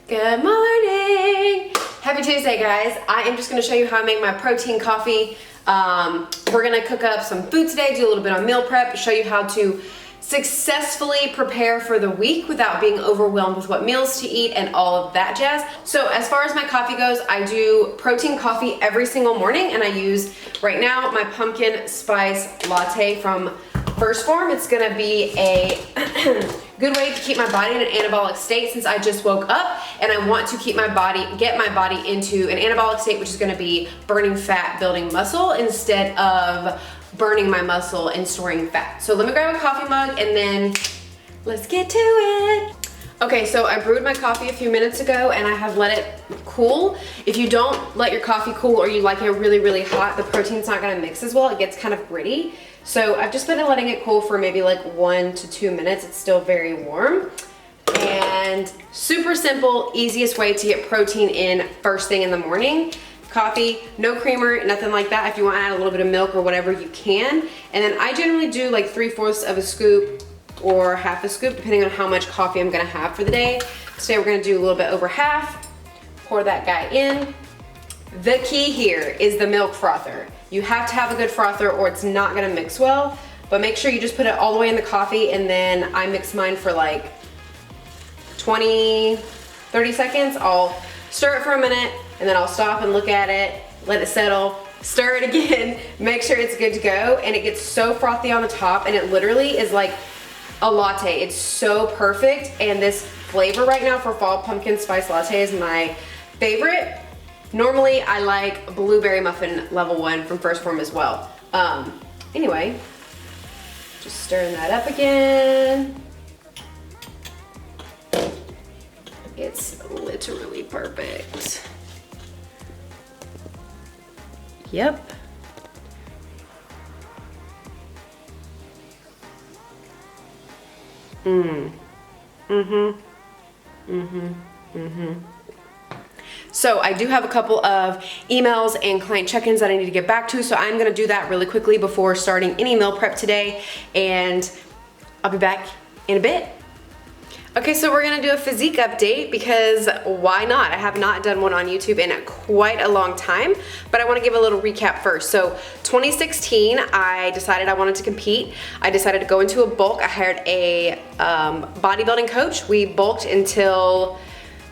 Good morning! Happy Tuesday, guys. I am just going to show you how I make my protein coffee. We're going to cook up some food today, do a little bit on meal prep, show you how to successfully prepare for the week without being overwhelmed with what meals to eat and all of that jazz. So as far as my coffee goes, I do protein coffee every single morning, and I use right now my pumpkin spice latte from First Form. It's going to be a good way to keep my body in an anabolic state since I just woke up and I want to keep my body, get my body into an anabolic state, which is going to be burning fat, building muscle instead of burning my muscle and storing fat. So let me grab a coffee mug and then let's get to it. Okay, so I brewed my coffee a few minutes ago and I have let it cool. If you don't let your coffee cool or you like it really, really hot, the protein's not gonna mix as well. It gets kind of gritty. So I've just been letting it cool for maybe like 1 to 2 minutes. It's still very warm. And super simple, easiest way to get protein in first thing in the morning. Coffee, no creamer, nothing like that. If you want to add a little bit of milk or whatever, you can. And then I generally do like 3/4 of a scoop or half a scoop, depending on how much coffee I'm gonna have for the day. Today we're gonna do a little bit over half. Pour that guy in. The key here is the milk frother. You have to have a good frother or it's not gonna mix well, but make sure you just put it all the way in the coffee, and then I mix mine for like 20, 30 seconds. I'll stir it for a minute, and then I'll stop and look at it, let it settle, stir it again, make sure it's good to go, and it gets so frothy on the top, and it literally is like a latte. It's so perfect, and this flavor right now for fall pumpkin spice latte is my favorite. Normally I like blueberry muffin level 1 from First Form as well. Anyway, just stirring that up again. It's literally perfect. Yep. So I do have a couple of emails and client check-ins that I need to get back to, so I'm gonna do that really quickly before starting any meal prep today, and I'll be back in a bit. Okay, so we're gonna do a physique update because why not? I have not done one on YouTube in quite a long time, but I wanna give a little recap first. So 2016, I decided I wanted to compete. I decided to go into a bulk. I hired a bodybuilding coach. We bulked until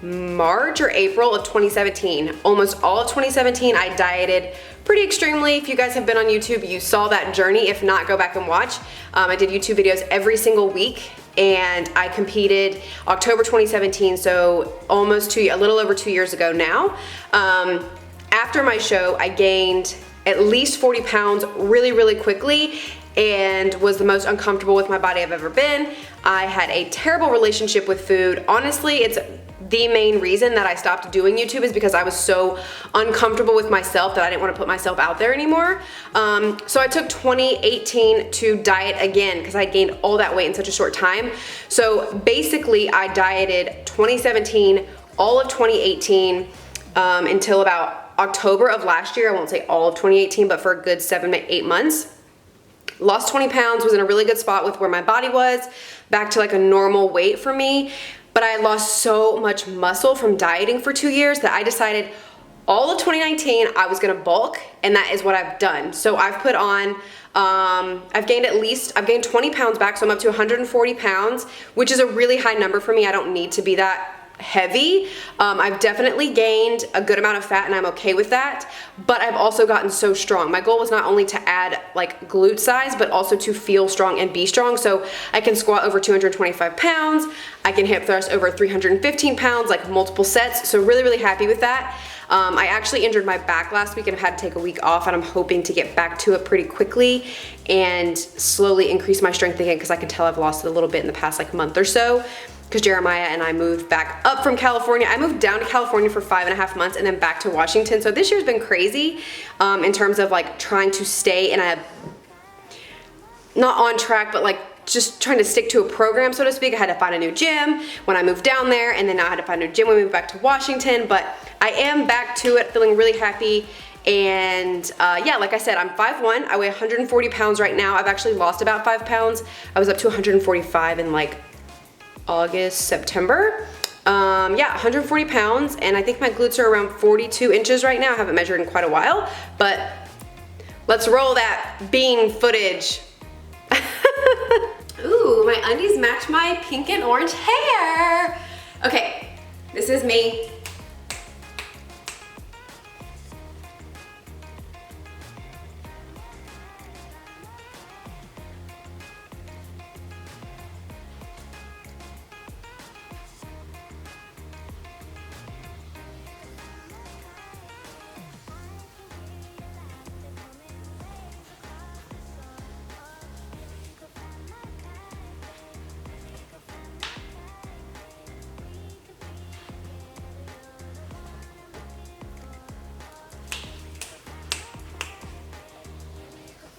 March or April of 2017. Almost all of 2017, I dieted pretty extremely. If you guys have been on YouTube, you saw that journey. If not, go back and watch. I did YouTube videos every single week, and I competed October 2017, so almost a little over 2 years ago now. After my show, I gained at least 40 pounds really, really quickly and was the most uncomfortable with my body I've ever been. I had a terrible relationship with food. Honestly, it's the main reason that I stopped doing YouTube is because I was so uncomfortable with myself that I didn't want to put myself out there anymore. So I took 2018 to diet again because I gained all that weight in such a short time. So basically I dieted 2017, all of 2018, until about October of last year. I won't say all of 2018, but for a good 7 to 8 months. Lost 20 pounds, was in a really good spot with where my body was, back to like a normal weight for me. But I lost so much muscle from dieting for 2 years that I decided all of 2019 I was gonna bulk, and that is what I've done. So I've put on, I've gained 20 pounds back, so I'm up to 140 pounds, which is a really high number for me. I don't need to be that heavy. I've definitely gained a good amount of fat, and I'm okay with that, but I've also gotten so strong. My goal was not only to add like glute size, but also to feel strong and be strong. So I can squat over 225 pounds. I can hip thrust over 315 pounds, like multiple sets. So really, really happy with that. I actually injured my back last week and have had to take a week off, and I'm hoping to get back to it pretty quickly and slowly increase my strength again, because I can tell I've lost it a little bit in the past like month or so. Because Jeremiah and I moved back up from California. I moved down to California for 5.5 months and then back to Washington. So this year's been crazy in terms of like trying to stay in a, not on track, but like just trying to stick to a program, so to speak. I had to find a new gym when I moved down there, and then now I had to find a new gym when we moved back to Washington. But I am back to it, feeling really happy. And yeah, like I said, I'm 5'1", I weigh 140 pounds right now. I've actually lost about 5 pounds. I was up to 145 in like August, September. Yeah, 140 pounds, and I think my glutes are around 42 inches right now. I haven't measured in quite a while, but let's roll that bean footage. Ooh, my undies match my pink and orange hair. Okay, this is me.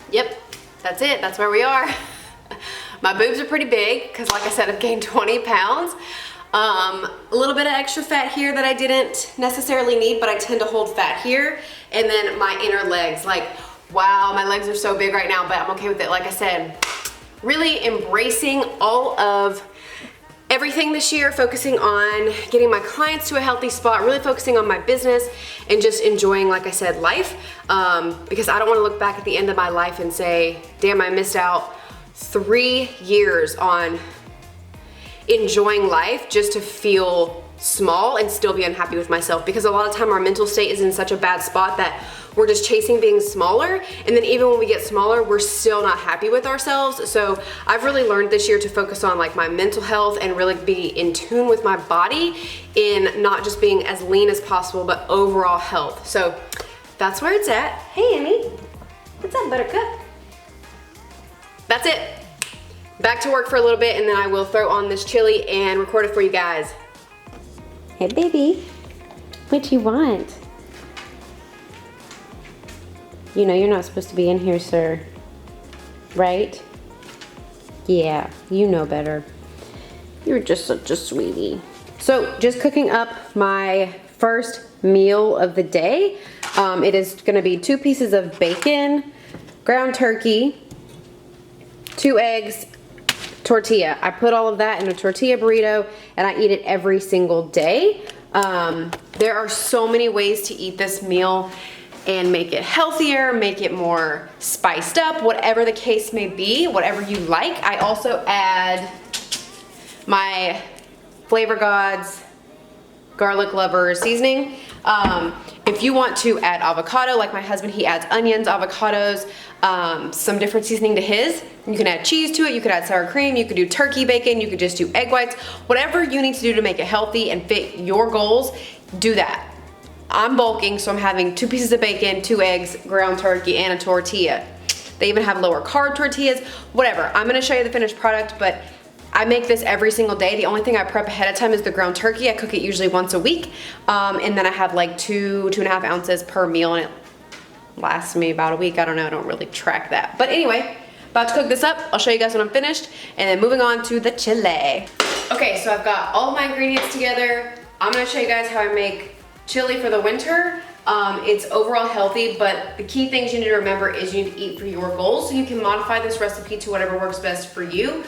Yep, that's it, that's where we are. My boobs are pretty big, because like I said, I've gained 20 pounds. A little bit of extra fat here that I didn't necessarily need, but I tend to hold fat here. And then my inner legs, like, wow, my legs are so big right now, but I'm okay with it. Like I said, really embracing all of everything this year, focusing on getting my clients to a healthy spot, really focusing on my business, and just enjoying, like I said, life. Because I don't want to look back at the end of my life and say, damn, I missed out 3 years on enjoying life just to feel small and still be unhappy with myself. Because a lot of time our mental state is in such a bad spot that we're just chasing being smaller, and then even when we get smaller, we're still not happy with ourselves. So I've really learned this year to focus on like my mental health and really be in tune with my body, in not just being as lean as possible, but overall health. So that's where it's at. Hey, Amy, what's up, Buttercup? That's it. Back to work for a little bit, and then I will throw on this chili and record it for you guys. Hey, baby, what you want? You know you're not supposed to be in here, sir. Right? Yeah, you know better. You're just such a sweetie. So, just cooking up my first meal of the day. It is gonna be 2 pieces of bacon, ground turkey, 2 eggs, tortilla. I put all of that in a tortilla burrito, and I eat it every single day. There are so many ways to eat this meal and make it healthier, make it more spiced up, whatever the case may be, whatever you like. I also add my Flavor Gods Garlic Lover seasoning. If you want to add avocado, like my husband, he adds onions, avocados, some different seasoning to his. You can add cheese to it, you could add sour cream, you could do turkey bacon, you could just do egg whites. Whatever you need to do to make it healthy and fit your goals, do that. I'm bulking, so I'm having 2 pieces of bacon, 2 eggs, ground turkey, and a tortilla. They even have lower carb tortillas, whatever. I'm gonna show you the finished product, but I make this every single day. The only thing I prep ahead of time is the ground turkey. I cook it usually once a week. And then I have like 2.5 ounces per meal, and it lasts me about a week. I don't know, I don't really track that. But anyway, about to cook this up. I'll show you guys when I'm finished, and then moving on to the chili. Okay, so I've got all my ingredients together. I'm gonna show you guys how I make chili for the winter. It's overall healthy, but the key things you need to remember is you need to eat for your goals, so you can modify this recipe to whatever works best for you.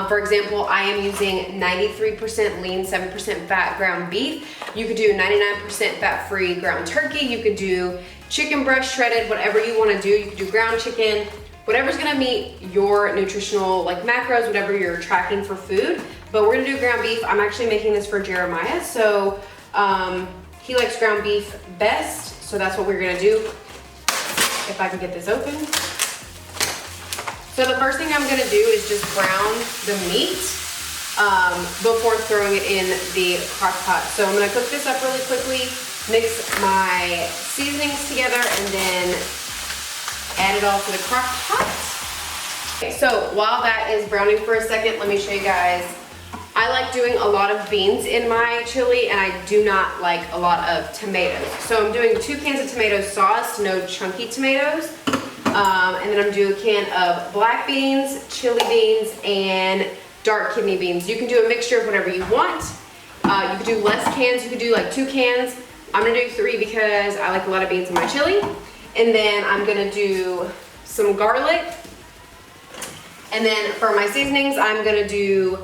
For example, I am using 93% lean, 7% fat ground beef. You could do 99% fat-free ground turkey. You could do chicken breast shredded, whatever you wanna do. You could do ground chicken, whatever's gonna meet your nutritional like macros, whatever you're tracking for food. But we're gonna do ground beef. I'm actually making this for Jeremiah, so he likes ground beef best, so that's what we're gonna do. If I can get this open. So the first thing I'm gonna do is just brown the meat before throwing it in the crock pot. So I'm gonna cook this up really quickly, mix my seasonings together, and then add it all to the crock pot. Okay, so while that is browning for a second, let me show you guys. I like doing a lot of beans in my chili, and I do not like a lot of tomatoes. So I'm doing 2 cans of tomato sauce, no chunky tomatoes. And then I'm doing a can of black beans, chili beans, and dark kidney beans. You can do a mixture of whatever you want. You could do less cans, you could do like 2 cans. I'm gonna do 3 because I like a lot of beans in my chili. And then I'm gonna do some garlic. And then for my seasonings, I'm gonna do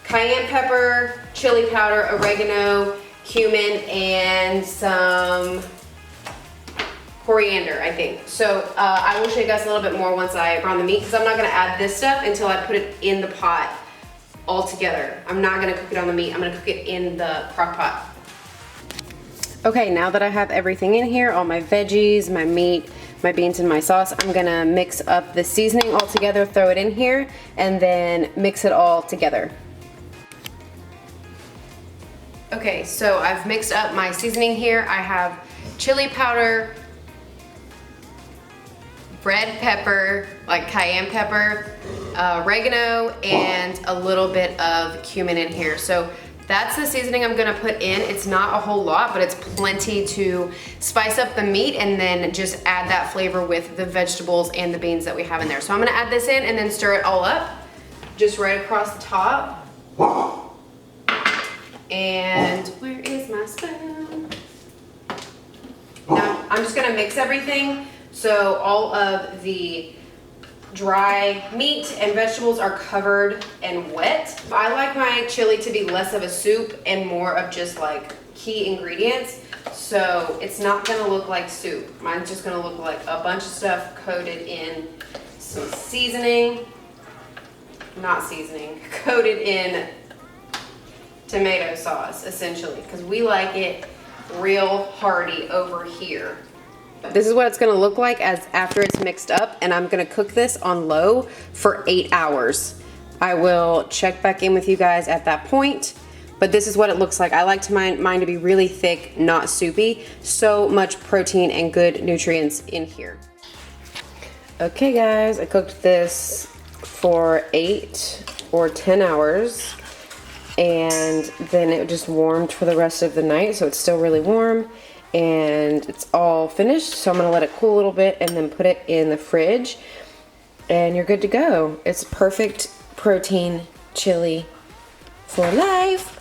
cayenne pepper, chili powder, oregano, cumin, and some coriander, I think. So I will show you guys a little bit more once I brown the meat, because I'm not gonna add this stuff until I put it in the pot all together. I'm not gonna cook it on the meat, I'm gonna cook it in the crock pot. Okay, now that I have everything in here, all my veggies, my meat, my beans, and my sauce, I'm gonna mix up the seasoning all together, throw it in here, and then mix it all together. Okay, so I've mixed up my seasoning here. I have chili powder, red pepper, like cayenne pepper, oregano, and a little bit of cumin in here. So that's the seasoning I'm gonna put in. It's not a whole lot, but it's plenty to spice up the meat and then just add that flavor with the vegetables and the beans that we have in there. So I'm gonna add this in and then stir it all up, just right across the top. And where is my spoon? Now I'm just gonna mix everything so all of the dry meat and vegetables are covered and wet. I like my chili to be less of a soup and more of just like key ingredients. So it's not gonna look like soup. Mine's just gonna look like a bunch of stuff coated in some seasoning, not seasoning, coated in tomato sauce, essentially, because we like it real hearty over here. This is what it's gonna look like as after it's mixed up, and I'm gonna cook this on low for 8 hours. I will check back in with you guys at that point, but this is what it looks like. I like mine to be really thick, not soupy. So much protein and good nutrients in here. Okay guys, I cooked this for 8 or 10 hours. And then it just warmed for the rest of the night, so it's still really warm, and it's all finished. So I'm gonna let it cool a little bit and then put it in the fridge, and you're good to go. It's perfect protein chili for life.